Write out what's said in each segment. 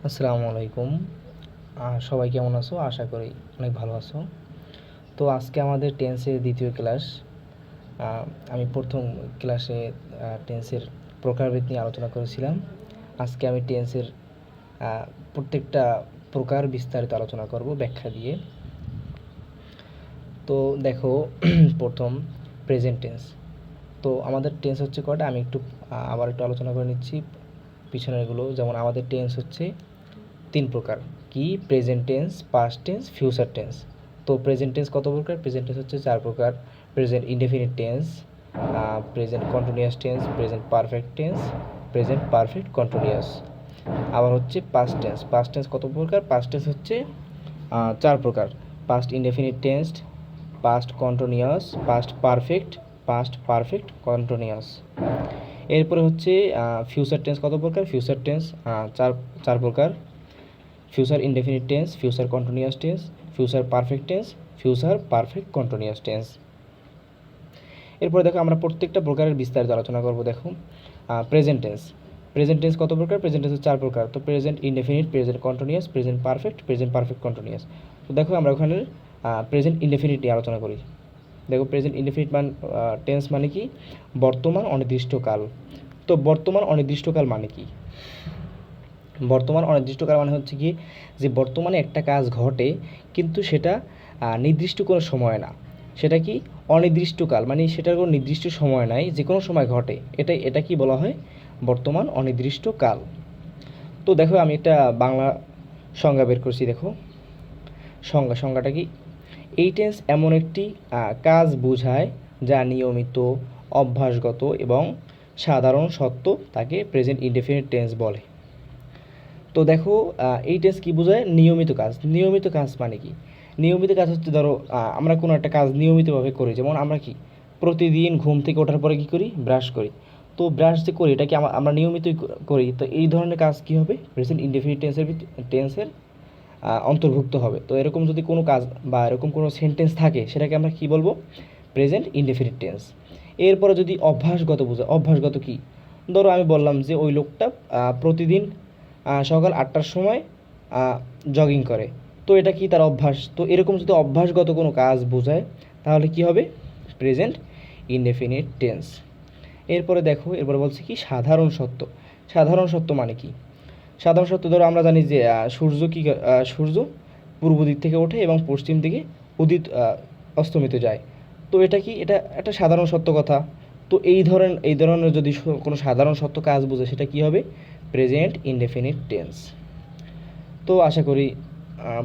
আসসালামু আলাইকুম। সবাই কেমন আছো? আশা করি অনেক ভালো আছো। তো আজকে আমাদের টেন্সের দ্বিতীয় ক্লাস। আমি প্রথম ক্লাসে টেন্সের প্রকারভেদ নিয়ে আলোচনা করেছিলাম। আজকে আমি টেন্সের প্রত্যেকটা প্রকার বিস্তারিত আলোচনা করব ব্যাখ্যা দিয়ে। তো দেখো, প্রথম প্রেজেন্ট টেন্স। তো আমাদের টেন্স হচ্ছে কয়টা, আমি আবার একটু আলোচনা করে নিচ্ছি পিছনেরগুলো। যেমন আমাদের টেন্স হচ্ছে 3 প্রকার। কি? Present tense, past tense, future tense. তো প্রেজেন্ট টেন্স কত প্রকার? প্রেজেন্ট টেন্স হচ্ছে 4 প্রকার। Present indefinite tense, present continuous tense, present perfect tense, present perfect continuous. আবার হচ্ছে পাস্ট টেন্স। পাস্ট টেন্স কত প্রকার? পাস্ট টেন্স হচ্ছে 4 প্রকার। Past indefinite tense, past continuous, past perfect, past perfect continuous. এরপরে হচ্ছে ফিউচার টেন্স কত প্রকার? ফিউচার টেন্স চার প্রকার। Future indefinite tense, future continuous tense, future perfect tense, future perfect continuous tense. এরপরে দেখো, আমরা প্রত্যেকটা প্রকারের বিস্তারিত আলোচনা করব। দেখো, প্রেজেন্ট টেন্স। প্রেজেন্ট টেন্স কত প্রকার? প্রেজেন্ট টেন্স 4 প্রকার। তো present indefinite, present continuous, present perfect continuous. তো দেখো, আমরা ওখানে প্রেজেন্ট ইনডেফিনিট নিয়ে আলোচনা করি। দেখো, প্রেজেন্ট ইনডেফিনিট টেন্স মানে কি? বর্তমান অনির্দিষ্টকাল। তো বর্তমান অনির্দিষ্টকাল মানে কি? বর্তমান অনির্দিষ্টকাল মানে হচ্ছে কি, যে বর্তমানে একটা কাজ ঘটে কিন্তু সেটা নির্দিষ্ট কোনো সময় না। সেটা কি? অনির্দিষ্টকাল, মানে সেটার কোনো নির্দিষ্ট সময় নাই, যে কোনো সময় ঘটে। এটা কি বলা হয়? বর্তমান অনির্দিষ্টকাল। তো দেখো, আমি একটা বাংলা সংজ্ঞা বের করছি। দেখো, সংজ্ঞাটা কি? এই টেন্স এমন একটি কাজ বোঝায় যা নিয়মিত, অভ্যাসগত এবং সাধারণ সত্য, তাকে প্রেজেন্ট ইনডেফিনিট টেন্স বলে। তো দেখো, এই টেন্স কী বোঝায়? নিয়মিত কাজ। নিয়মিত কাজ মানে কি? নিয়মিত কাজ হচ্ছে, ধরো আমরা কোনো একটা কাজ নিয়মিতভাবে করি। যেমন আমরা কি প্রতিদিন ঘুম থেকে ওঠার পরে কী করি? ব্রাশ করি। তো ব্রাশ যে করি, এটা কি আমরা নিয়মিতই করি। তো এই ধরনের কাজ কী হবে? প্রেজেন্ট ইনডেফিনিট টেন্সের অন্তর্ভুক্ত হবে। তো এরকম যদি কোনো কাজ বা এরকম কোনো সেন্টেন্স থাকে, সেটাকে আমরা কী বলবো? Present indefinite tense. এরপরে যদি অভ্যাসগত বোঝায়, অভ্যাসগত কি? ধরো আমি বললাম যে ওই লোকটা প্রতিদিন সকাল 8টার সময় জগিং করে। তো এটা কি? তার অভ্যাস। তো এরকম যদি অভ্যাসগত কোনো কাজ বোঝায়, তাহলে কি হবে? Present indefinite tense. এরপরে দেখো, এরপরে বলছে কি? সাধারণ সত্য। সাধারণ সত্য মানে কি? সাধারণ সত্য, ধরো আমরা জানি যে সূর্য পূর্ব দিক থেকে ওঠে এবং পশ্চিম দিকে অস্তমিত যায়। তো এটা কি? এটা একটা সাধারণ সত্য কথা। তো এই ধরনের যদি কোনো সাধারণ সত্য কাজ বোঝে, সেটা কি হবে? Present indefinite tense. তো আশা করি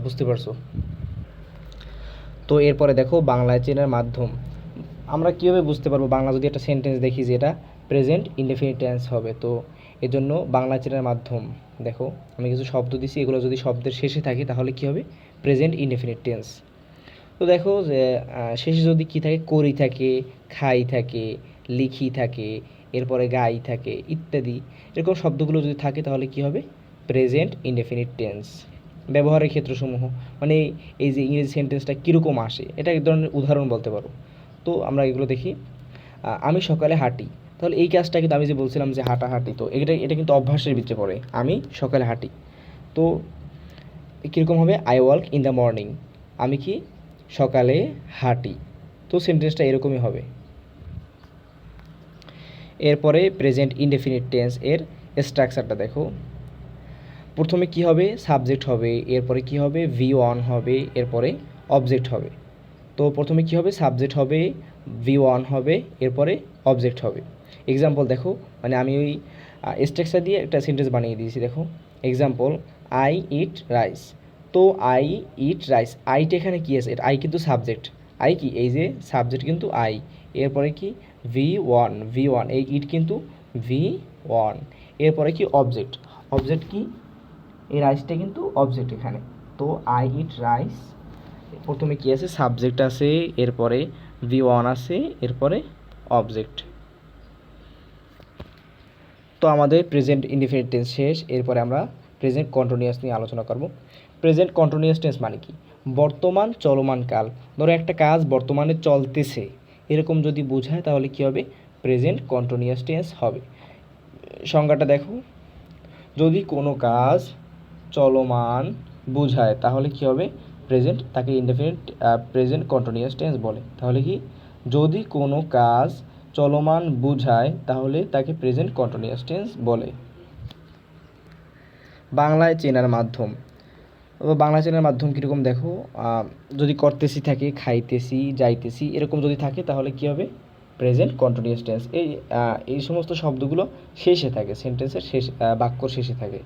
বুঝতে পারছো। তো এরপরে দেখো, বাংলায় চেনার মাধ্যম। আমরা কীভাবে বুঝতে পারবো বাংলা যদি একটা সেন্টেন্স দেখি যে এটা প্রেজেন্ট ইনডেফিনিট টেন্স হবে? তো এর জন্য বাংলা চেনার মাধ্যম, দেখো আমি কিছু শব্দ দিছি, এগুলো যদি শব্দের শেষে থাকে তাহলে কী হবে? Present indefinite tense. তো দেখো যে শেষে যদি কী থাকে? করি থাকে, খাই থাকে, লিখি থাকে, এরপরে গাই থাকে ইত্যাদি, এরকম শব্দগুলো যদি থাকে তাহলে কী হবে? Present indefinite tense. ব্যবহারের ক্ষেত্রসমূহ, মানে এই যে ইংরেজি সেন্টেন্সটা কীরকম আসে, এটা এক ধরনের উদাহরণ বলতে পারো। তো আমরা এগুলো দেখি। আমি সকালে হাঁটি। তাহলে এই কাজটা কিন্তু আমি যে বলছিলাম যে হাঁটাহাঁটি, তো এটা কিন্তু অভ্যাসের ভিতরে পড়ে। আমি সকালে হাঁটি। তো কীরকম হবে? I walk in the morning. আমি কি সকালে হাঁটি। তো সেন্টেন্সটা এরকমই হবে। এরপরে প্রেজেন্ট ইনডেফিনিট টেন্স এর স্ট্রাকচারটা দেখো। প্রথমে কি হবে? সাবজেক্ট হবে, এরপরে কি হবে? V1 হবে, এরপরে অবজেক্ট হবে। তো প্রথমে কি হবে? সাবজেক্ট হবে, V1 হবে, এরপরে অবজেক্ট হবে। এক্সাম্পল দেখো, মানে আমি ওই স্ট্রাকচার দিয়ে একটা সেন্টেন্স বানিয়ে দিয়েছি। দেখো এক্সাম্পল, আই ইট রাইস। তো আই ইট রাইস, আইটা এখানে কী আছে? আই কিন্তু সাবজেক্ট। আই কি? এই যে সাবজেক্ট কিন্তু আই। এরপরে কি? V1 এই ইট কিন্তু V1। এরপরে কি? অবজেক্ট। অবজেক্ট কি? এই রাইসটা কিন্তু অবজেক্ট এখানে। তো আই ইট রাইস, প্রথমে কি আছে? সাবজেক্ট আছে, এরপরে V1 আছে, এরপরে অবজেক্ট। তো আমাদের প্রেজেন্ট ইনডেফিনিট টেন্স শেষ। এরপরে আমরা প্রেজেন্ট কন্টিনিউয়াস নিয়ে আলোচনা করব। প্রেজেন্ট কন্টিনিউয়াস টেন্স মানে কি? বর্তমান চলমান কাল। ধরো একটা কাজ বর্তমানে চলতেছে, এরকম যদি বোঝায় তাহলে কি হবে? প্রেজেন্ট কন্টিনিউয়াস টেন্স হবে। সংজ্ঞাটা দেখো, যদি কোনো কাজ চলমান বোঝায় তাহলে কি হবে? প্রেজেন্ট, তাকে ইনডেফিনিট প্রেজেন্ট কন্টিনিউয়াস টেন্স বলে। তাহলে কি, যদি কোনো কাজ চলমান বোঝায় তাহলে তাকে প্রেজেন্ট কন্টিনিউয়াস টেন্স বলে। বাংলায় চেনার মাধ্যম। বাংলা চেনার মাধ্যম কীরকম দেখো, যদি করতেছি থাকে, খাইতেছি, যাইতেছি এরকম যদি থাকে তাহলে কি হবে? Present continuous tense. এই সমস্ত শব্দগুলো শেষে থাকে, সেন্টেন্সের শেষ, বাক্যর শেষে থাকে।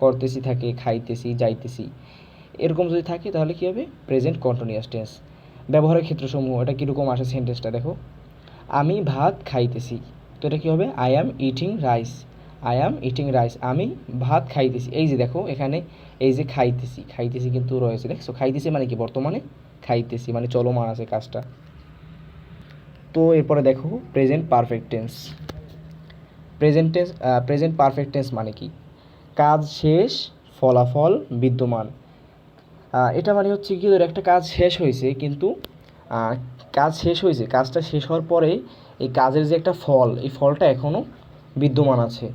করতেছি থাকে, খাইতেছি, যাইতেছি এরকম যদি থাকে তাহলে কি হবে? Present continuous tense. ব্যবহারের ক্ষেত্রসমূহ, এটা কীরকম আসে সেন্টেন্সটা দেখো, আমি ভাত খাইতেছি, তো এটা কী হবে? I am eating rice. I am eating rice, আমি ভাত খাইতেছি। এই যে দেখো এখানে এই যে খাইতেছি, খাইতেছি কিন্তু রয়েছে, দেখছো? খাইতেছি মানে কি? বর্তমানে খাইতেছি মানে চলমান আছে কাজটা। তো এরপরে দেখো present perfect tense. Present perfect tense মানে কি? কাজ শেষ, ফলাফল বিদ্যমান। এটা মানে হচ্ছে কি, ধর একটা কাজ শেষ হয়েছে, কিন্তু কাজ শেষ হয়েছে, কাজটা শেষ হওয়ার পরে এই কাজের যে একটা ফল, এই ফলটা এখনও বিদ্যমান আছে।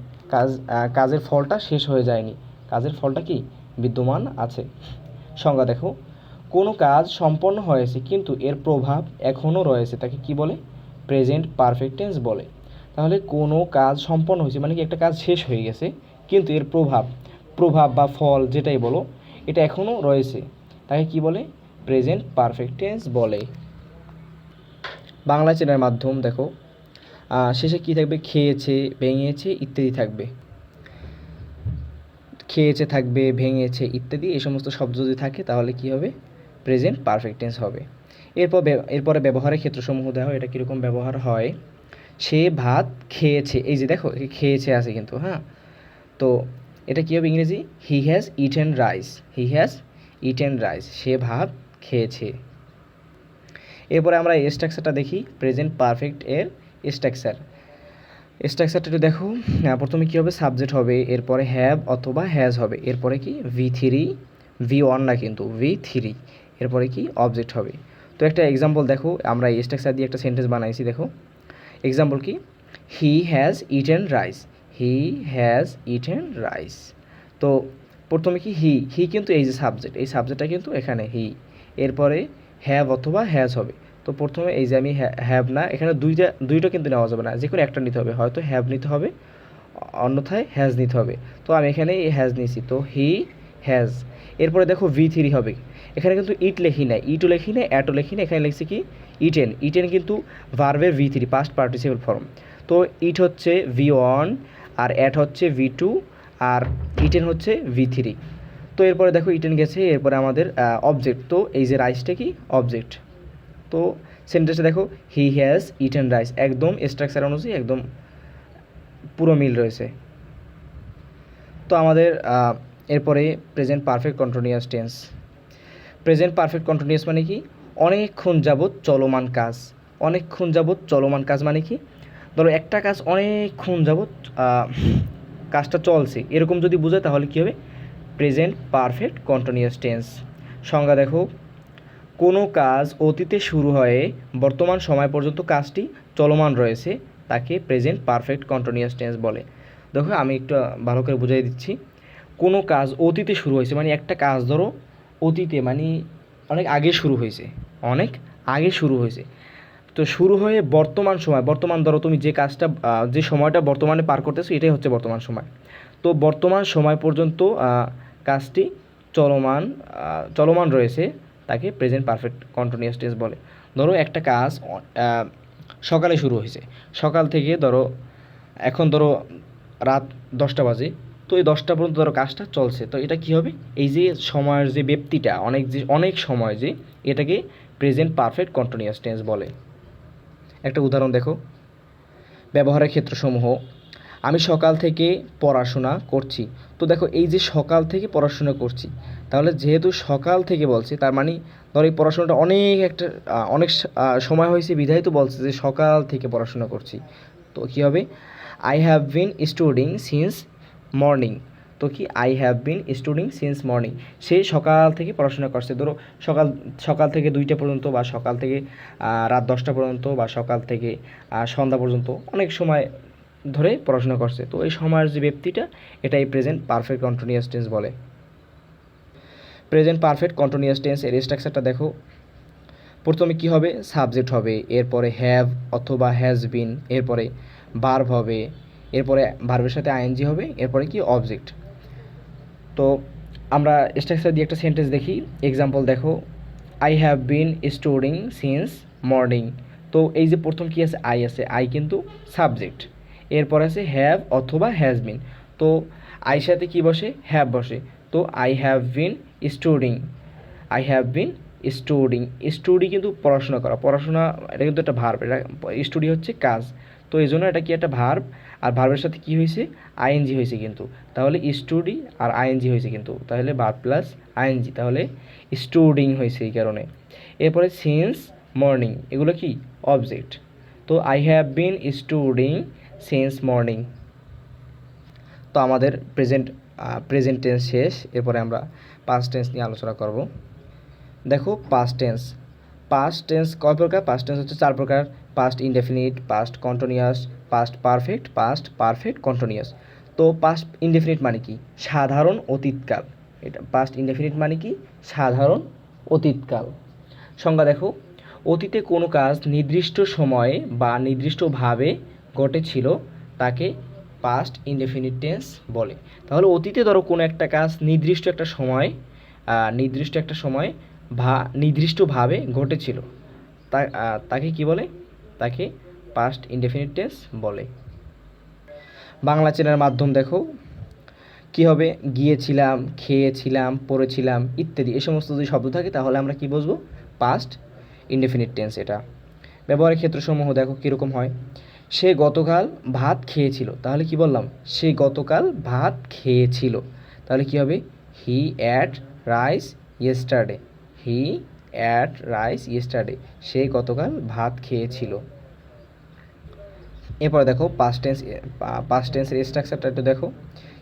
কাজের ফলটা শেষ হয়ে যায়নি, কাজের ফলটা কি? বিদ্যমান আছে। সংজ্ঞা দেখো, কোনো কাজ সম্পন্ন হয়েছে কিন্তু এর প্রভাব এখনও রয়েছে, তাকে কি বলে? প্রেজেন্ট পারফেক্ট টেন্স বলে। তাহলে কোনো কাজ সম্পন্ন হয়েছে মানে কি, একটা কাজ শেষ হয়ে গেছে কিন্তু এর প্রভাব বা ফল যেটাই বলো, এটা এখনও রয়েছে, তাকে কি বলে? প্রেজেন্ট পারফেক্ট টেন্স বলে। বাংলা চেনার মাধ্যম দেখো, শেষে কি থাকবে? খেয়েছে, ভেঙেছে ইত্যাদি থাকবে। খেয়েছে থাকবে, ভেঙেছে ইত্যাদি, এই সমস্ত শব্দ যদি থাকে তাহলে কি হবে? প্রেজেন্ট পারফেক্ট টেন্স হবে। এরপরে ব্যবহারের ক্ষেত্রসমূহ দেখো, এটা কীরকম ব্যবহার হয়। সে ভাত খেয়েছে, এই যে দেখো খেয়েছে আছে কিন্তু, হ্যাঁ, তো এটা কী হবে ইংরেজি? He has eaten rice. He has eaten rice, সে ভাত খেয়েছে। এরপরে আমরা এই স্ট্রাকচারটা দেখি, প্রেজেন্ট পারফেক্ট এর স্ট্রাকচারটা একটু দেখো। প্রথমে কী হবে? সাবজেক্ট হবে, এরপরে হ্যাভ অথবা হ্যাজ হবে, এরপরে কি? V3, V1 না কিন্তু V3, এরপরে কি? অবজেক্ট হবে। তো একটা এক্সাম্পল দেখো, আমরা এই স্ট্রাকচার দিয়ে একটা সেন্টেন্স বানাইছি, দেখো এক্সাম্পল কি? হি has eaten rice. He has eaten rice. তো প্রথমে কি? হি কিন্তু এই যে সাবজেক্ট, এই সাবজেক্টটা কিন্তু এখানে হি, এরপরে হ্যাভ অথবা হ্যাজ হবে। তো প্রথমে এই যে আমি হ্যাভ না, এখানে দুইটা কিন্তু নেওয়া যাবে না, যে কোনো একটা নিতে হবে, হয়তো হ্যাভ নিতে হবে, অন্যথায় হ্যাজ নিতে হবে। তো আমি এখানে হ্যাজ নিয়েছি, তো হি হ্যাজ। এরপরে দেখো V3 হবে, এখানে কিন্তু ইট লেখি না, ইটও লেখি না, অ্যাটও লেখি না, এখানে লিখছি কি? ইটেন। ইটেন কিন্তু ভার্বের V3, পাস্ট পার্টিসিপেল ফর্ম। তো ইট হচ্ছে V1, আর অ্যাট হচ্ছে V2, আর ইটেন হচ্ছে V3। তো এরপরে দেখো ইটেন গেছে, এরপরে আমাদের অবজেক্ট, তো এই যে রাইসটা কি? অবজেক্ট। তো সেন্টেন্সে দেখো, হি হ্যাজ ইটেন রাইস, একদম স্ট্রাকচার অনুযায়ী একদম পুরো মিল রয়েছে। তো আমাদের এরপরে present perfect continuous tense. Present perfect continuous মানে কি? অনেকক্ষণ যাবৎ চলমান কাজ। অনেকক্ষণ যাবৎ চলমান কাজ মানে কি? ধরো একটা কাজ অনেকক্ষণ যাবৎ কাজটা চলছে, এরকম যদি বোঝায় তাহলে কী হবে? Present perfect continuous tense. সংজ্ঞা দেখো, কোনো কাজ অতীতে শুরু হয়ে বর্তমান সময় পর্যন্ত কাজটি চলমান রয়েছে, তাকে প্রেজেন্ট পারফেক্ট কন্টিনিউয়াস টেন্স বলে। দেখো আমি একটু ভালো করে বুঝিয়ে দিচ্ছি। কোনো কাজ অতীতে শুরু হয়েছে মানে একটা কাজ ধরো অতীতে মানে অনেক আগে শুরু হয়েছে, অনেক আগে শুরু হয়েছে, তো শুরু হয়ে বর্তমান ধরো তুমি যে কাজটা যে সময়টা বর্তমানে পার করতেছো এটাই হচ্ছে বর্তমান সময়। তো বর্তমান সময় পর্যন্ত কাজটি চলমান রয়েছে, তাকে প্রেজেন্ট পারফেক্ট কন্টিনিউয়াস টেন্স বলে। ধরো একটা কাজ সকালে শুরু হয়েছে, সকাল থেকে ধরো এখন ধরো রাত 10টা বাজে, তো এই 10টা পর্যন্ত ধরো কাজটা চলছে, তো এটা কী হবে? এই যে সময়ের যে ব্যক্তিটা অনেক সময়, যে এটাকে প্রেজেন্ট পারফেক্ট কন্টিনিউয়াস টেন্স বলে। একটা উদাহরণ দেখো, ব্যবহারের ক্ষেত্রসমূহ। আমি সকাল থেকে পড়াশোনা করছি, তো দেখো এই যে সকাল থেকে পড়াশোনা করছি, তাহলে যেহেতু সকাল থেকে বলছে, তার মানে ধরো এই পড়াশোনাটা অনেক সময় হয়েছে বিধায় তো বলছে যে সকাল থেকে পড়াশোনা করছি। তো কী হবে? I have been studying since morning. তো কি? I have been studying since morning, সে সকাল থেকে পড়াশোনা করছে। ধরো সকাল থেকে 2টা পর্যন্ত, বা সকাল থেকে রাত 10টা পর্যন্ত, বা সকাল থেকে সন্ধ্যা পর্যন্ত অনেক সময় ধরে পড়াশোনা করছে। তো এই সময়ের যে ব্যক্তিটা, এটাই প্রেজেন্ট পারফেক্ট কন্টিনিউয়াস টেন্স বলে। প্রেজেন্ট পারফেক্ট কন্টিনিউয়াস টেন্স এর স্ট্রাকচারটা দেখো। প্রথমে কি হবে, সাবজেক্ট হবে, এরপরে হ্যাভ অথবা হ্যাজ বিন, এরপরে ভার্ব হবে, এরপরে ভার্বের সাথে আইএনজি হবে, এরপরে কি অবজেক্ট। তো আমরা স্ট্রাকচার দিয়ে একটা সেন্টেন্স দেখি। এক্সাম্পল দেখো, I have bin storing since morning. তো এই যে প্রথম কি আছে, আই আছে, আই কিন্তু সাবজেক্ট, এরপর আছে হ্যাভ অথবা হ্যাজ বিন। তো আইর সাথে কি বসে, হ্যাভ বসে। তো I have bin storing, I have bin storing. Story কিন্তু পড়াশোনা করা, পড়াশোনা এটা কিন্তু একটা ভার্ব, এটা স্টোরি হচ্ছে কাজ। তো এই জন্য এটা কি একটা ভার্ব, আর ভার্বের সাথে কি হয়েছে, আইএনজি হয়েছে কিন্তু। তাহলে স্টোরি আর আইএনজি হয়েছে কিন্তু, তাহলে ভার্ব প্লাস আইএনজি, তাহলে স্টোরিং হয়েছে এই কারণে। এরপরে সিন্স মর্নিং, এগুলো কি অবজেক্ট। তো I have bin storing since morning. তো আমাদের প্রেজেন্ট টেন্স শেষ। এরপরে আমরা পাস্ট টেন্স নিয়ে আলোচনা করব। দেখো পাস্ট টেন্স কয় প্রকার, পাস্ট টেন্স হচ্ছে 4 প্রকার। Past indefinite, past continuous, past perfect continuous. তো পাস্ট ইনডেফিনিট মানে কি, সাধারণ অতীতকাল। এটা পাস্ট ইনডেফিনিট মানে কি, সাধারণ অতীতকাল। সংজ্ঞা দেখো, অতীতে কোনো কাজ নির্দিষ্ট সময়ে বা নির্দিষ্টভাবে ঘটেছিল তাকে পাস্ট ইনডেফিনিট টেন্স বলে। তাহলে অতীতে ধরো কোনো একটা কাজ নির্দিষ্ট একটা সময় নির্দিষ্টভাবে ঘটেছিল, তাকে কি বলে, তাকে পাস্ট ইনডেফিনিট টেন্স বলে। বাংলা চেনার মাধ্যম দেখো কি হবে, গিয়েছিলাম, খেয়েছিলাম, পড়েছিলাম ইত্যাদি এই সমস্ত যদি শব্দ থাকে তাহলে আমরা কি বুঝবো, পাস্ট ইনডেফিনিট টেন্স এটা। ব্যবহারের ক্ষেত্রসমূহ দেখো কীরকম হয়। সে গতকাল ভাত খেয়েছিল, তাহলে কি বললাম, সে গতকাল ভাত খেয়েছিল, তাহলে কি হবে, he ate rice yesterday, he ate rice yesterday, সে গতকাল ভাত খেয়েছিল। এরপরে দেখো পাস্ট টেন্সের স্ট্রাকচারটা একটু দেখো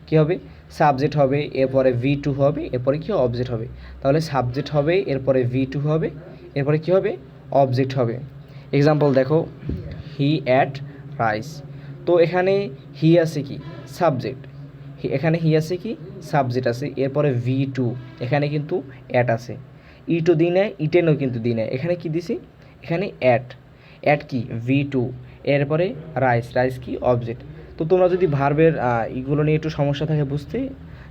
কী হবে, সাবজেক্ট হবে, এরপরে V2 হবে, এরপরে কি অবজেক্ট হবে। তাহলে সাবজেক্ট হবে, এরপরে V2 হবে, এরপরে কি হবে, অবজেক্ট হবে। এক্সাম্পল দেখো, হি অ্যাট রাইস। তো এখানে হি আছে কি, সাবজেক্ট, এখানে হি আছে কি, সাবজেক্ট আছে, এরপরে V2, এখানে কিন্তু অ্যাট আছে, ইটো দিই নেয়, ইটেনও কিন্তু দিই নেয়, এখানে কি দিছি, এখানে অ্যাট কি V2, এরপরে রাইস কি অবজেক্ট। তো তোমরা যদি ভার্বের এগুলো নিয়ে একটু সমস্যা থাকে বুঝতে,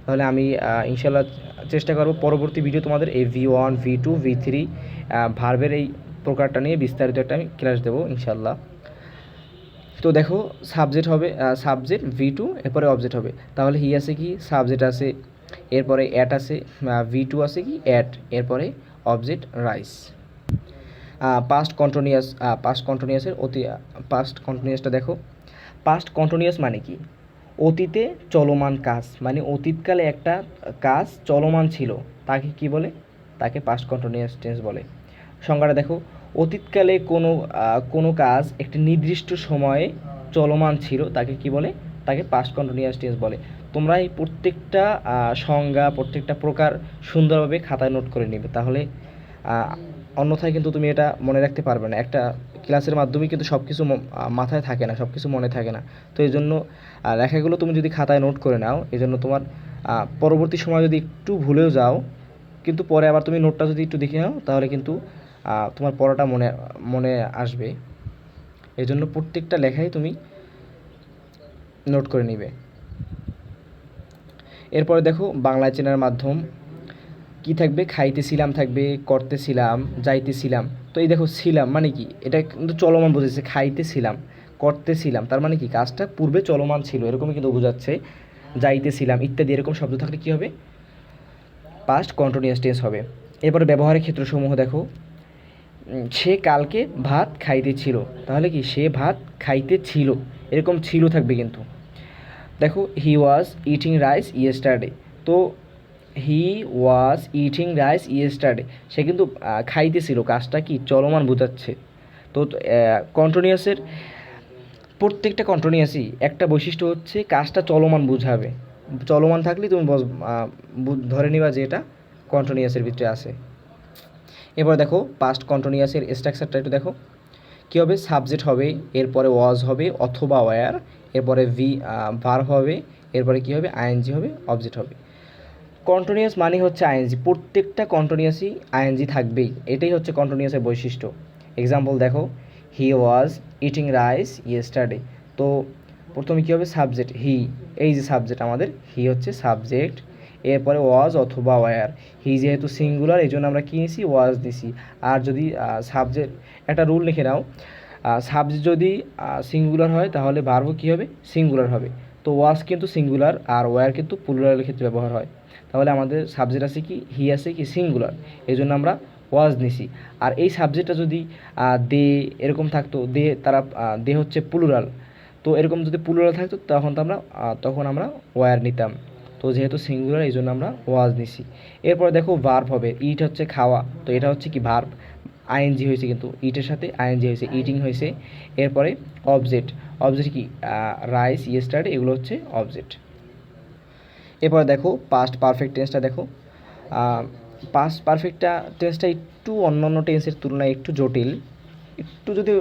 তাহলে আমি ইনশাল্লাহ চেষ্টা করব পরবর্তী ভিডিও তোমাদের এই V1 V2 V3 ভার্বের এই প্রকারটা নিয়ে বিস্তারিত একটা আমি ক্লাস দেবো ইনশাল্লাহ। তো দেখো সাবজেক্ট হবে, সাবজেক্ট V2, এরপরে অবজেক্ট হবে। তাহলে হি আছে কি, সাবজেক্ট আছে, এরপরে অ্যাট আছে, V2 আছে কি অ্যাট, এরপরে অবজেক্ট রাইস। পাস্ট কন্টিনিউয়াসের পাস্ট কন্টিনিউয়াসটা দেখো। পাস্ট কন্টিনিউয়াস মানে কি, অতীতে চলমান কাজ, মানে অতীতকালে একটা কাজ চলমান ছিল তাকে কি বলে, তাকে পাস্ট কন্টিনিউয়াস টেন্স বলে। সংজ্ঞাটা দেখো, অতীতকালে কোনো কাজ একটি নির্দিষ্ট সময়ে চলমান ছিল তাকে কি বলে, তাকে পাস্ট কন্টিনিউয়াস টেন্স বলে। তোমরা এই প্রত্যেকটা সংজ্ঞা, প্রত্যেকটা প্রকার সুন্দরভাবে খাতায় নোট করে নেবে, তাহলে অন্যথায় কিন্তু তুমি এটা মনে রাখতে পারবে না। একটা ক্লাসের মাধ্যমে কিন্তু সব কিছু মাথায় থাকে না, সব কিছু মনে থাকে না। তো এই জন্য লেখাগুলো তুমি যদি খাতায় নোট করে নাও, এই জন্য তোমার পরবর্তী সময় যদি একটু ভুলেও যাও, কিন্তু পরে আবার তুমি নোটটা যদি একটু দেখে নাও, তাহলে কিন্তু তোমার পড়াটা মনে আসবে। এই জন্য প্রত্যেকটা লেখাই তুমি নোট করে নিবে। এরপরে দেখো বাংলা চেনার মাধ্যম কি থাকবে, খাইতেছিলাম থাকবে, করতেছিলাম, যাইতেছিলাম। তো এই দেখো ছিলাম মানে কি, এটা কিন্তু চলমান বোঝাচ্ছে, খাইতেছিলাম, করতেছিলাম, তার মানে কি কাজটা পূর্বে চলমান ছিল এরকমই কিন্তু বোঝাচ্ছে। যাইতেছিলাম ইত্যাদি এরকম শব্দ থাকলে কী হবে, পাস্ট কন্টিনিউয়াস টেন্স হবে। এরপরে ব্যবহারের ক্ষেত্রসমূহ দেখো, সে কালকে ভাত খাইতেছিল, তাহলে কি সে ভাত খাইতেছিল, এরকম ছিল থাকবে কিন্তু। দেখো হি ওয়াজ ইটিং রাইস ইয়েস্টারডে, তো হি ওয়াজ ইটিং রাইস ইয়েস্টারডে, সে কিন্তু খাইতেছিল, কাজটা কি চলমান বোঝাচ্ছে। তো কন্টিনিউয়াসের প্রত্যেকটা কন্টিনিউয়াসই একটা বৈশিষ্ট্য হচ্ছে কাজটা চলমান বোঝাবে, চলমান থাকলে তুমি ধরে নিবা যে এটা কন্টিনিউয়াসের ভিতরে আছে। এবার দেখো পাস্ট কন্টিনিউয়াসের স্ট্রাকচারটা একটু দেখো কী হবে, সাবজেক্ট হবে, এরপরে ওয়াজ হবে অথবা ওয়্যার, এরপরে ভার্ব হবে, এরপরে কী হবে, আইএনজি হবে, অবজেক্ট হবে। কন্টিনিউয়াস মানে হচ্ছে আইএনজি, প্রত্যেকটা কন্টিনিউয়াসই আইএনজি থাকবেই, এটাই হচ্ছে কন্টিনিউয়াসের বৈশিষ্ট্য। এক্সাম্পল দেখো, হি ওয়াজ ইটিং রাইস ইয়েস্টারডে। তো প্রথমে কী হবে, সাবজেক্ট হি, এই যে সাবজেক্ট আমাদের, হি হচ্ছে সাবজেক্ট, এরপরে ওয়াজ অথবা ওয়্যার। হি যেহেতু সিঙ্গুলার এই জন্য আমরা কী নিছি, ওয়াজ দিছি। আর যদি সাবজেক্ট, একটা রুল লিখে নাও, সাবজেক্ট যদি সিঙ্গুলার হয় তাহলে ভার্বও কী হবে, সিঙ্গুলার হবে। তো ওয়াজ কিন্তু সিঙ্গুলার আর ওয়্যার কিন্তু প্লুরালের ক্ষেত্রে ব্যবহার হয়। তাহলে আমাদের সাবজেক্ট আছে কি, হি আছে কি সিঙ্গুলার, এই জন্য আমরা ওয়াজ নিছি। আর এই সাবজেক্টটা যদি দে এরকম থাকতো, দে তারা দে হচ্ছে প্লুরাল, তো এরকম যদি প্লুরাল থাকতো তখন আমরা ওয়্যার নিতাম। তো যেহেতু সিঙ্গুলার এই জন্য আমরা ওয়াজ নিছি। এরপরে দেখো ভার্ব হবে, ইট হচ্ছে খাওয়া, তো এটা হচ্ছে কি ভার্ব, আইএনজি হয়েছে, কিন্তু ইটের সাথে আইএনজি হয়েছে, ইটিং হয়েছে। এরপরে অবজেক্ট, অবজেক্ট কি, রাইস ইয়েস্টারডে, এগুলো হচ্ছে অবজেক্ট। এরপরে দেখো পাস্ট পারফেক্ট টেন্সটা দেখো। পাস্ট পারফেক্টটা টেন্সটা একটু অন্য অন্য টেন্সের তুলনায় একটু জটিল, একটু যদি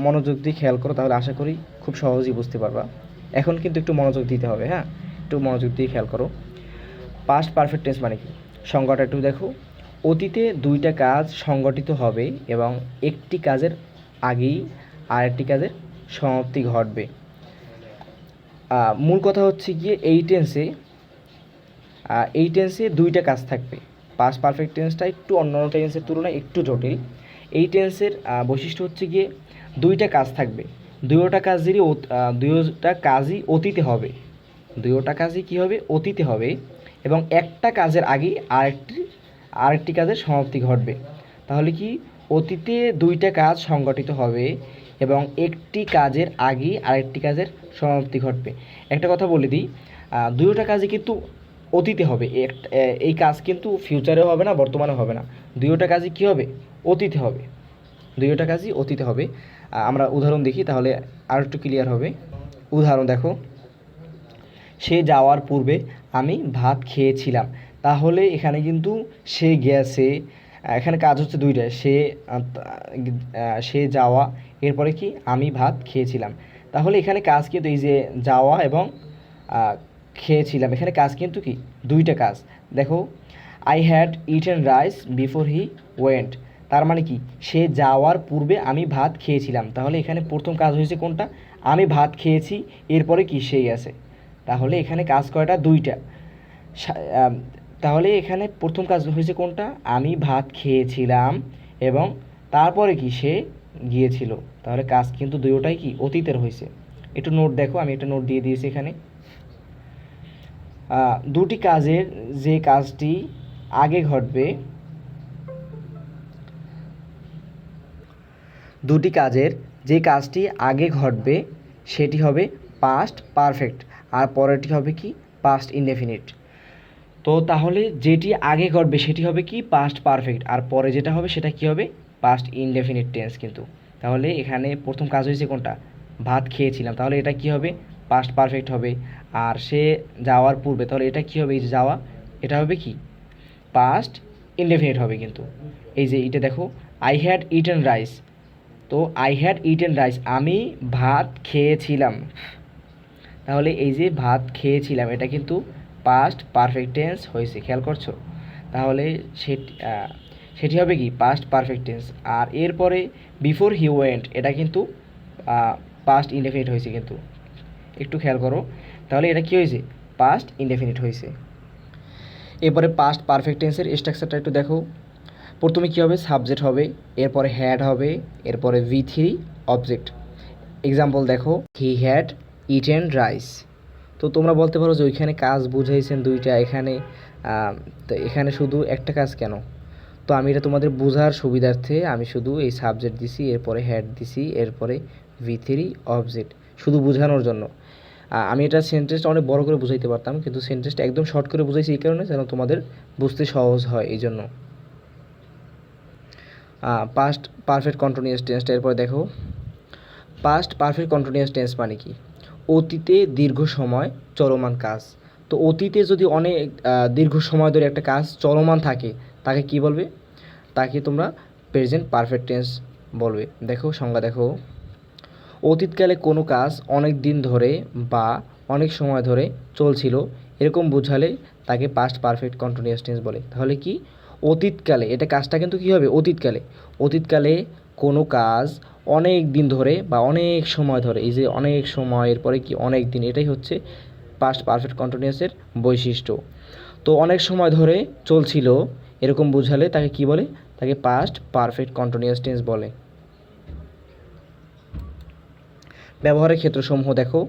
মনোযোগ দিয়ে খেয়াল করো তাহলে আশা করি খুব সহজেই বুঝতে পারবা। এখন কিন্তু একটু মনোযোগ দিতে হবে, হ্যাঁ, একটু মনোযোগ দিয়ে খেয়াল করো। পাস্ট পারফেক্ট টেন্স মানে কি, সংজ্ঞাটা একটু দেখো। অতীতে দুইটা কাজ সংগঠিত হবে এবং একটি কাজের আগেই আরেকটি কাজের সমাপ্তি ঘটবে। মূল কথা হচ্ছে গিয়ে এই টেন্সে দুইটা কাজ থাকবে। পাস্ট পারফেক্ট টেন্সটা একটু অন্যান্য টেন্সের তুলনায় একটু জটিল। এই টেন্সের বৈশিষ্ট্য হচ্ছে গিয়ে দুইটা কাজ থাকবে, দুইটা কাজই অতীতে হবে, দুইটা কাজই কী হবে, অতীতে হবে, এবং একটা কাজের আগেই আরেকটি কাজের সমাপ্তি ঘটবে। তাহলে কি, অতীতে দুইটা কাজ সংগঠিত হবে এবং একটি কাজের আগেই আরেকটি কাজের সমাপ্তি ঘটবে। একটা কথা বলে দিই, দুইটা কাজই কিন্তু অতীতে হবে, এই কাজ কিন্তু ফিউচারেও হবে না, বর্তমানেও হবে না, দুইটা কাজই কী হবে, অতীতে হবে, দুইটা কাজই অতীতে হবে। আমরা উদাহরণ দেখি তাহলে আর একটু ক্লিয়ার হবে। উদাহরণ দেখো, সে যাওয়ার পূর্বে আমি ভাত খেয়েছিলাম। তাহলে এখানে কিন্তু সে গেছে, এখানে কাজ হচ্ছে দুইটা, সে যাওয়া, এরপরে কি আমি ভাত খেয়েছিলাম। তাহলে এখানে কাজ কিন্তু এই যে যাওয়া এবং খেয়েছিলাম, এখানে কাজ কিন্তু কি, দুইটা কাজ। দেখো, I had eaten rice before he went, তার মানে কি, সে যাওয়ার পূর্বে আমি ভাত খেয়েছিলাম। তাহলে এখানে প্রথম কাজ হয়েছে কোনটা, আমি ভাত খেয়েছি, এরপরে কি সে গেছে। তাহলে এখানে কাজ কয়টা, দুইটা। তাহলে এখানে প্রথম কাজ হয়েছে কোনটা, আমি ভাত খেয়েছিলাম, এবং তারপরে কি, সে গিয়েছিল। তাহলে কাজ কিন্তু দুইটাই কি, অতীতের হয়েছে। একটু নোট দেখো, আমি একটা নোট দিয়ে দিয়েছি এখানে। দুটি কাজের যে কাজটি আগে ঘটবে, দুটি কাজের যে কাজটি আগে ঘটবে সেটি হবে পাস্ট পারফেক্ট, আর পরেরটি হবে কি, পাস্ট ইনডেফিনিট। তো তাহলে যেটি আগে ঘটবে সেটি হবে কি, পাস্ট পারফেক্ট, আর পরে যেটা হবে সেটা কি হবে, পাস্ট ইনডেফিনিট টেন্স কিন্তু। তাহলে এখানে প্রথম কাজ হয়েছে কোনটা, ভাত খেয়েছিলাম, তাহলে এটা কি হবে, পাস্ট পারফেক্ট হবে। আর সে যাওয়ার পূর্বে, তাহলে এটা কি হবে, এই যে যাওয়া, এটা হবে কি, পাস্ট ইনডেফিনিট হবে কিন্তু। এই যে এটা দেখো, আই হ্যাড ইটেন রাইস, তো আই হ্যাড ইটেন রাইস, আমি ভাত খেয়েছিলাম। তাহলে এই যে ভাত খেয়েছিলাম, এটা কিন্তু পাস্ট পারফেক্ট টেন্স হয়েছে, খেয়াল করছো। তাহলে সেটি হবে কি, পাস্ট পারফেক্ট টেন্স। আর এরপরে বিফোর হি ওয়েন্ট, এটা কিন্তু পাস্ট ইনডেফিনিট হয়েছে কিন্তু, একটু খেয়াল করো। তাহলে এটা কী হয়েছে, পাস্ট ইনডেফিনিট হয়েছে। এরপরে পাস্ট পারফেক্ট টেন্সের স্ট্রাকচারটা একটু দেখো। প্রথমে কী হবে, সাবজেক্ট হবে, এরপরে হ্যাড হবে, এরপরে V3 অবজেক্ট। এক্সাম্পল দেখো, হি হ্যাড ইটেন রাইস। তো তোমরা বলতে পারো যে ওইখানে কাজ বুঝাইছেন দুইটা, এখানে শুধু একটা কাজ কেন। তো আমি এটা তোমাদের বোঝার সুবিধার্থে আমি শুধু এই সাবজেক্ট দিছি, এরপরে হ্যাড দিছি, এরপরে V3 অবজেক্ট, শুধু বোঝানোর জন্য। আমি এটা সেন্টেন্সটা অনেক বড় করে বুঝাইতে পারতাম, কিন্তু সেন্টেন্সটা একদম শর্ট করে বুঝাইছি এই কারণে যেন তোমাদের বুঝতে সহজ হয়, এই জন্য। পাস্ট পারফেক্ট কন্টিনিউয়াস টেন্সটা এরপরে দেখো। পাস্ট পারফেক্ট কন্টিনিউয়াস টেন্স মানে কি, অতীতে দীর্ঘ সময় চলমান কাজ। তো অতীতে যদি অনেক দীর্ঘ সময় ধরে একটা কাজ চলমান থাকে, তাকে কি বলবে, তাকে তোমরা প্রেজেন্ট পারফেক্ট টেন্স বলবে। দেখো সংজ্ঞা দেখো, অতীতকালে কোনো কাজ অনেক দিন ধরে বা অনেক সময় ধরে চলছিল এরকম বোঝালে তাকে পাস্ট পারফেক্ট কন্টিনিউয়াস টেন্স বলে। তাহলে কি অতীতকালে, এটা কাজটা কিন্তু কী হবে অতীতকালে, অতীতকালে কোনো কাজ অনেক দিন ধরে বা অনেক সময় ধরে, এই যে অনেক সময়ের পরে কি অনেক দিন, এটাই হচ্ছে পাস্ট পারফেক্ট কন্টিনিউয়াসের বৈশিষ্ট্য। তো অনেক সময় ধরে চলছিল এরকম বোঝালে তাকে কি বলে, তাকে পাস্ট পারফেক্ট কন্টিনিউয়াস টেন্স বলে। ব্যবহারের ক্ষেত্রসমূহ দেখো,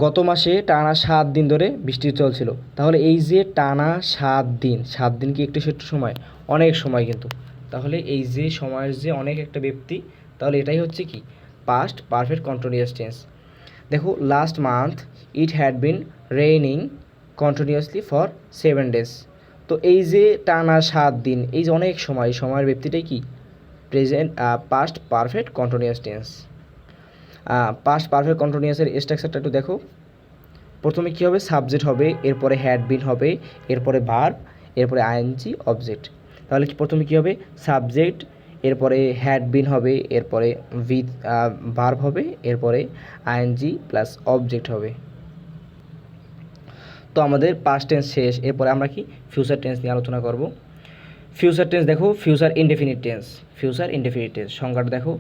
গত মাসে টানা 7 দিন ধরে বৃষ্টি চলছিল। তাহলে এই যে টানা 7 দিন, 7 দিন কি একটু সেটু সময়, অনেক সময় কিন্তু। তাহলে এই যে সময়ের যে অনেক একটা ব্যক্তি, তাহলে এটাই হচ্ছে কি পাস্ট পারফেক্ট কন্টিনিউয়াস টেন্স। দেখো last month it had been raining continuously for 7 days। তো এই যে টানা 7 দিন, এই যে অনেক সময়, সময়ের ব্যক্তিটাই কি present past perfect continuous tense. Past perfect কন্টিনিউয়াসের স্ট্রাকচারটা একটু দেখো। প্রথমে কী হবে, সাবজেক্ট হবে, এরপরে হ্যাড বিন হবে, এরপরে ভার্ব, এরপরে আইএনজি অবজেক্ট। তাহলে প্রথমে কী হবে, সাবজেক্ট, এরপরে হ্যাড বিন হবে, এরপরে উইথ ভার্ব হবে, এরপরে আইএনজি প্লাস অবজেক্ট হবে। তো আমাদের পাস্ট টেন্স শেষ, এরপরে আমরা কি ফিউচার টেন্স নিয়ে আলোচনা করব। ফিউচার টেন্স দেখো, future indefinite tense. Future indefinite tense সংজ্ঞাটা দেখো,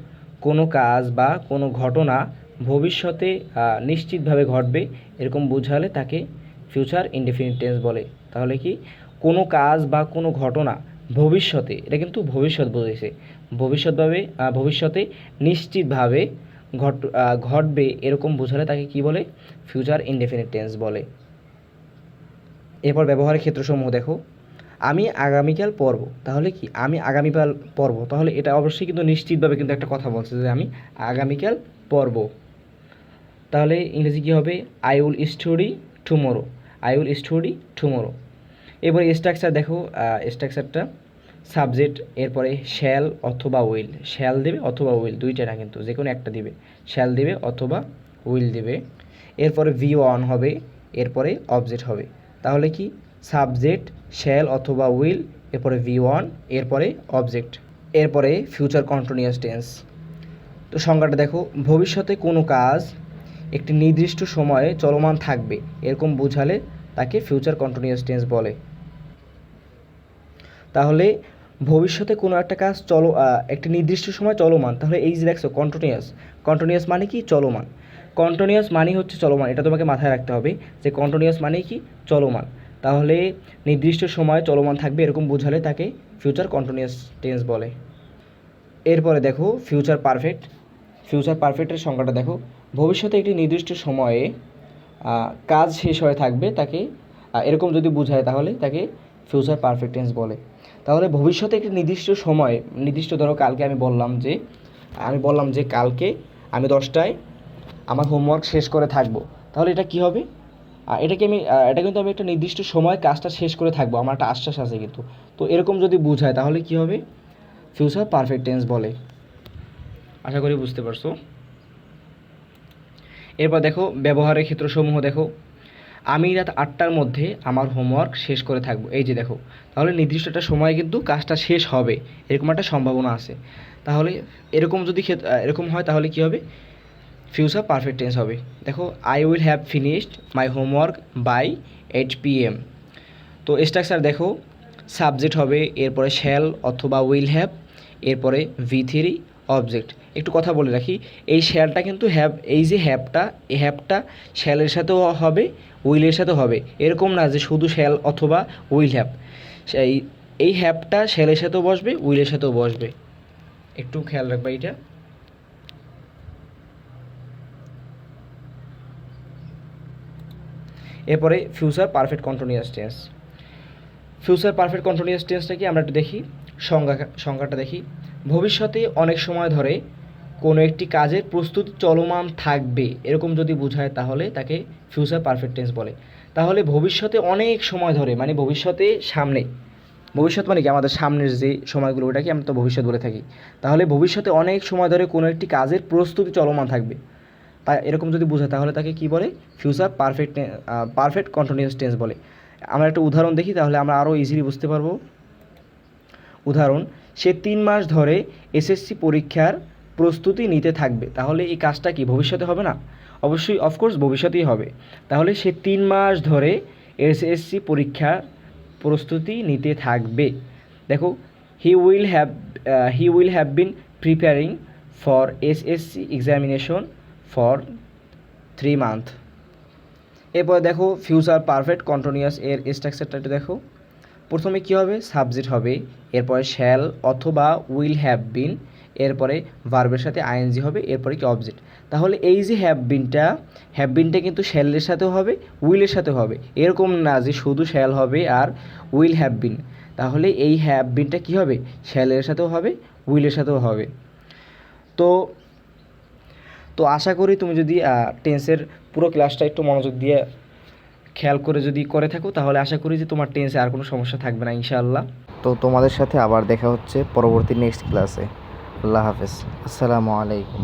কোনো কাজ বা কোনো ঘটনা ভবিষ্যতে নিশ্চিতভাবে ঘটবে এরকম বোঝালে তাকে ফিউচার ইনডেফিনিট টেন্স বলে। তাহলে কি কোনো কাজ বা কোনো ঘটনা ভবিষ্যতে, এটা কিন্তু ভবিষ্যৎ বোঝাইছে, ভবিষ্যতে নিশ্চিতভাবে ঘটবে এরকম বোঝালে তাকে কি বলে, ফিউচার ইনডেফিনিট টেন্স বলে। এরপর ব্যবহারের ক্ষেত্রসমূহ দেখো, আমি আগামীকাল পড়ব। তাহলে কি আমি আগামীকাল পড়ব, তাহলে এটা অবশ্যই কিন্তু নিশ্চিতভাবে কিন্তু একটা কথা বলছে যে আমি আগামীকাল পড়ব। তাহলে ইংরেজি কী হবে, I will study tomorrow, I will study tomorrow. এরপরে স্ট্রাকচার দেখো, স্ট্রাকচারটা সাবজেক্ট, এরপরে শ্যাল অথবা উইল, শ্যাল দেবে অথবা উইল, দুইটা না কিন্তু, যে কোনো একটা দিবে, শ্যাল দিবে অথবা উইল দিবে। এরপরে V1 হবে, এরপরে অবজেক্ট হবে। তাহলে কি সাবজেক্ট, শ্যাল অথবা উইল, এরপরে V1, এরপরে অবজেক্ট, এরপরে ফিউচার কন্টিনিউয়াস টেন্স। তো সংজ্ঞাটা দেখো, ভবিষ্যতে কোনো কাজ একটি নির্দিষ্ট সময়ে চলমান থাকবে এরকম বোঝালে তাকে ফিউচার কন্টিনিউয়াস টেন্স বলে। তাহলে ভবিষ্যতে কোনো একটা কাজ একটি নির্দিষ্ট সময় চলমান, তাহলে এই যে দেখছো কন্টিনিউয়াস, কন্টিনিউয়াস মানে কি চলমান, কন্টিনিউয়াস মানে হচ্ছে চলমান, এটা তোমাকে মাথায় রাখতে হবে যে কন্টিনিউয়াস মানে কি চলমান। তাহলে নির্দিষ্ট সময় চলমান থাকবে এরকম বোঝালে তাকে ফিউচার কন্টিনিউয়াস টেন্স বলে। এরপরে দেখো ফিউচার পারফেক্ট। ফিউচার পারফেক্টের সংজ্ঞাটা দেখো, ভবিষ্যতে একটি নির্দিষ্ট সময়ে কাজ শেষ হয়ে থাকবে তাকে এরকম যদি বোঝায় তাহলে তাকে ফিউচার পারফেক্ট টেন্স বলে। তাহলে ভবিষ্যতে একটি নির্দিষ্ট সময়, নির্দিষ্ট ধরো কালকে আমি বললাম যে কালকে আমি 10টায় আমার হোমওয়ার্ক শেষ করে থাকবো, তাহলে এটা কি হবে, এটা কিন্তু আমি একটা নির্দিষ্ট সময় কাজটা শেষ করে থাকবো, আমার একটা আশ্বাস আছে কিন্তু। তো এরকম যদি বোঝায় তাহলে কি হবে, ফিউচার পারফেক্ট টেন্স বলে। আশা করি বুঝতে পারছো। এরপর দেখো ব্যবহারের ক্ষেত্রসমূহ দেখো, আমি রাত 8টার মধ্যে আমার হোমওয়ার্ক শেষ করে থাকবো। এই যে দেখো, তাহলে নির্দিষ্ট একটা সময় কিন্তু কাজটা শেষ হবে এরকম একটা সম্ভাবনা আছে। তাহলে এরকম যদি এরকম হয় তাহলে কি হবে, ফিউচার পারফেক্ট টেন্স হবে। দেখো I will have finished my homework by 8 PM। তো স্ট্রাকচার দেখো, সাবজেক্ট হবে, এরপরে শ্যাল অথবা উইল হ্যাভ, এরপরে V3 অবজেক্ট। একটু কথা বলে রাখি, এই শ্যালটা কিন্তু এই যে এই হ্যাভটা শ্যালের সাথেও হবে, উইলের সাথেও হবে, এরকম না যে শুধু শ্যাল অথবা উইল হ্যাভ। এই হ্যাভটা শ্যালের সাথেও বসবে, উইলের সাথেও বসবে, একটু খেয়াল রাখবা এটা। এরপরে future perfect continuous tense. Future perfect continuous টেন্সটা কি আমরা একটু দেখি, সংজ্ঞাটা দেখি। ভবিষ্যতে অনেক সময় ধরে কোনো একটি কাজের প্রস্তুতি চলমান থাকবে এরকম যদি বোঝায় তাহলে তাকে ফিউচার পারফেক্ট টেন্স বলে। তাহলে ভবিষ্যতে অনেক সময় ধরে মানে ভবিষ্যতে সামনে, ভবিষ্যৎ মানে কি আমাদের সামনের যে সময়গুলো ওটাকে আমরা তো ভবিষ্যৎ বলে থাকি। তাহলে ভবিষ্যতে অনেক সময় ধরে কোনো একটি কাজের প্রস্তুতি চলমান থাকবে, তাই এরকম যদি বোঝায় তাহলে তাকে কি বলে, ফিউচার পারফেক্ট কন্টিনিউয়াস টেন্স বলে। আমরা একটা উদাহরণ দেখি তাহলে আমরা আরও ইজিলি বুঝতে পারবো। উদাহরণ, সে 3 মাস ধরে SSC পরীক্ষার প্রস্তুতি নিতে থাকবে। তাহলে এই কাজটা কি ভবিষ্যতে হবে না? অবশ্যই, অফকোর্স ভবিষ্যতেই হবে। তাহলে সে 3 মাস ধরে এসএসসি পরীক্ষার প্রস্তুতি নিতে থাকবে। দেখো, he will have been preparing for SSC examination for 3 month. এরপর দেখো ফিউচার পারফেক্ট কন্টিনিউয়াস এর স্ট্রাকচারটা একটু দেখো। প্রথমে কী হবে? সাবজেক্ট হবে, এরপরে শ্যাল অথবা উইল হ্যাভ বিন, এরপরে ভার্বের সাথে আইএনজি হবে, এরপরে কি অবজেক্ট। তাহলে এই যে হ্যাভ বিনটা কিন্তু শ্যালের সাথেও হবে, উইলের সাথেও হবে। এরকম না যে শুধু শ্যাল হবে আর উইল হ্যাভ বিন। তাহলে এই হ্যাভ বিনটা কী হবে? শ্যালের সাথেও হবে, উইলের সাথেও হবে। তো তো আশা করি তুমি যদি টেন্সের পুরো ক্লাসটা একটু মনোযোগ দিয়ে খেয়াল করে যদি করে থাকো, তাহলে আশা করি যে তোমার টেন্সে আর কোনো সমস্যা থাকবে না ইনশাআল্লাহ। তো তোমাদের সাথে আবার দেখা হচ্ছে পরবর্তী নেক্সট ক্লাসে। আল্লাহ হাফেজ, আসসালামু আলাইকুম।